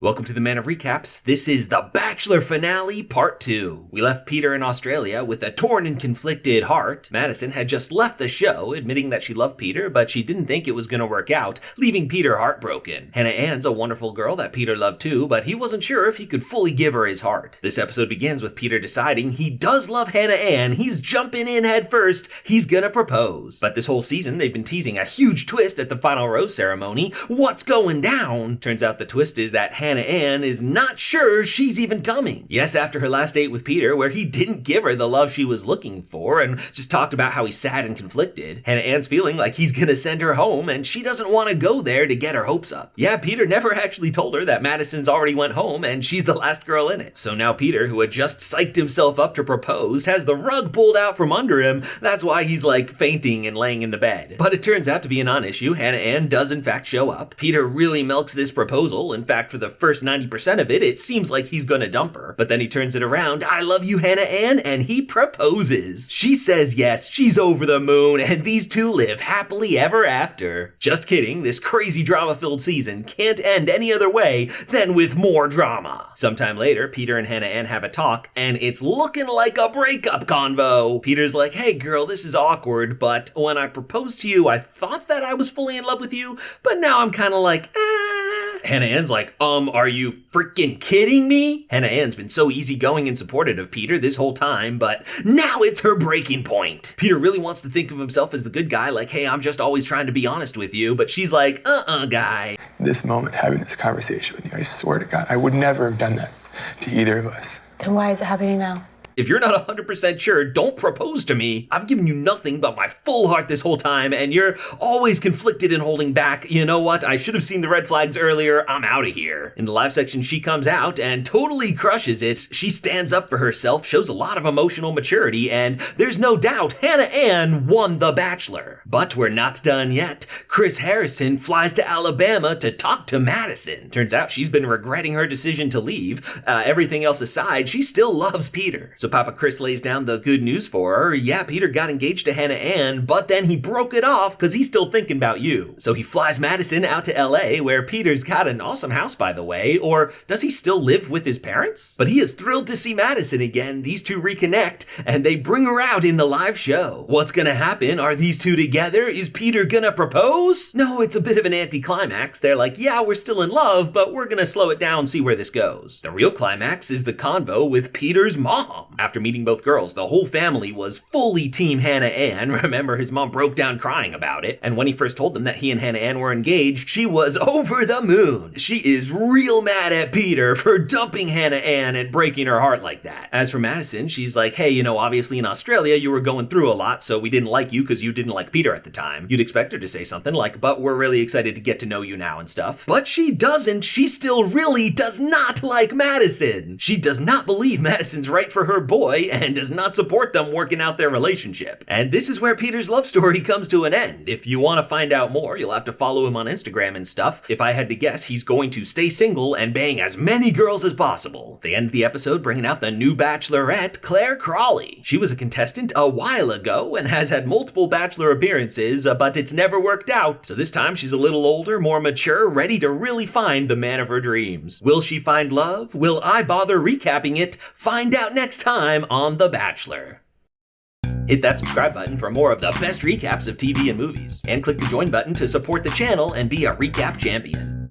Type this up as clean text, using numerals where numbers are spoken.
Welcome to the Man of Recaps. This is the Bachelor Finale Part 2. We left Peter in Australia with a torn and conflicted heart. Madison had just left the show, admitting that she loved Peter, but she didn't think it was going to work out, leaving Peter heartbroken. Hannah Ann's a wonderful girl that Peter loved too, but he wasn't sure if he could fully give her his heart. This episode begins with Peter deciding he does love Hannah Ann. He's jumping in head first. He's gonna propose. But this whole season, they've been teasing a huge twist at the final rose ceremony. What's going down? Turns out the twist is that Hannah Ann is not sure she's even coming. Yes, after her last date with Peter, where he didn't give her the love she was looking for and just talked about how he's sad and conflicted, Hannah Ann's feeling like he's gonna send her home and she doesn't want to go there to get her hopes up. Yeah, Peter never actually told her that Madison's already went home and she's the last girl in it. So now Peter, who had just psyched himself up to propose, has the rug pulled out from under him. That's why he's like fainting and laying in the bed. But it turns out to be a non-issue. Hannah Ann does in fact show up. Peter really milks this proposal. In fact, for the first 90% of it, it seems like he's gonna dump her. But then he turns it around, I love you, Hannah Ann, and he proposes. She says yes, she's over the moon, and these two live happily ever after. Just kidding, this crazy drama-filled season can't end any other way than with more drama. Sometime later, Peter and Hannah Ann have a talk, and it's looking like a breakup convo. Peter's like, hey girl, this is awkward, but when I proposed to you, I thought that I was fully in love with you, but now I'm kinda like, Hannah Ann's like, are you freaking kidding me? Hannah Ann's been so easygoing and supportive of Peter this whole time, but now it's her breaking point. Peter really wants to think of himself as the good guy, like, hey, I'm just always trying to be honest with you, but she's like, guy. This moment, having this conversation with you, I swear to God, I would never have done that to either of us. Then why is it happening now? If you're not 100% sure, don't propose to me. I've given you nothing but my full heart this whole time, and you're always conflicted and holding back. You know what? I should have seen the red flags earlier. I'm out of here. In the live section, she comes out and totally crushes it. She stands up for herself, shows a lot of emotional maturity, and there's no doubt Hannah Ann won The Bachelor. But we're not done yet. Chris Harrison flies to Alabama to talk to Madison. Turns out she's been regretting her decision to leave. Everything else aside, she still loves Peter. So Papa Chris lays down the good news for her. Yeah, Peter got engaged to Hannah Ann, but then he broke it off because he's still thinking about you. So he flies Madison out to LA, where Peter's got an awesome house, by the way. Or does he still live with his parents? But he is thrilled to see Madison again. These two reconnect, and they bring her out in the live show. What's gonna happen? Are these two together? Is Peter gonna propose? No, it's a bit of an anticlimax. They're like, yeah, we're still in love, but we're gonna slow it down, see where this goes. The real climax is the convo with Peter's mom. After meeting both girls, the whole family was fully team Hannah Ann. Remember, his mom broke down crying about it, and when he first told them that he and Hannah Ann were engaged, she was over the moon. She is real mad at Peter for dumping Hannah Ann and breaking her heart like that. As for Madison, she's like, hey, you know, obviously in Australia you were going through a lot, so we didn't like you because you didn't like Peter at the time. You'd expect her to say something like, but we're really excited to get to know you now and stuff. But she doesn't. She still really does not like Madison. She does not believe Madison's right for her boy and does not support them working out their relationship. And this is where Peter's love story comes to an end. If you want to find out more, you'll have to follow him on Instagram and stuff. If I had to guess, he's going to stay single and bang as many girls as possible. They end the episode bringing out the new Bachelorette, Claire Crawley. She was a contestant a while ago and has had multiple Bachelor appearances, but it's never worked out. So this time she's a little older, more mature, ready to really find the man of her dreams. Will she find love? Will I bother recapping it? Find out next time on The Bachelor. Hit that subscribe button for more of the best recaps of TV and movies, and click the join button to support the channel and be a recap champion.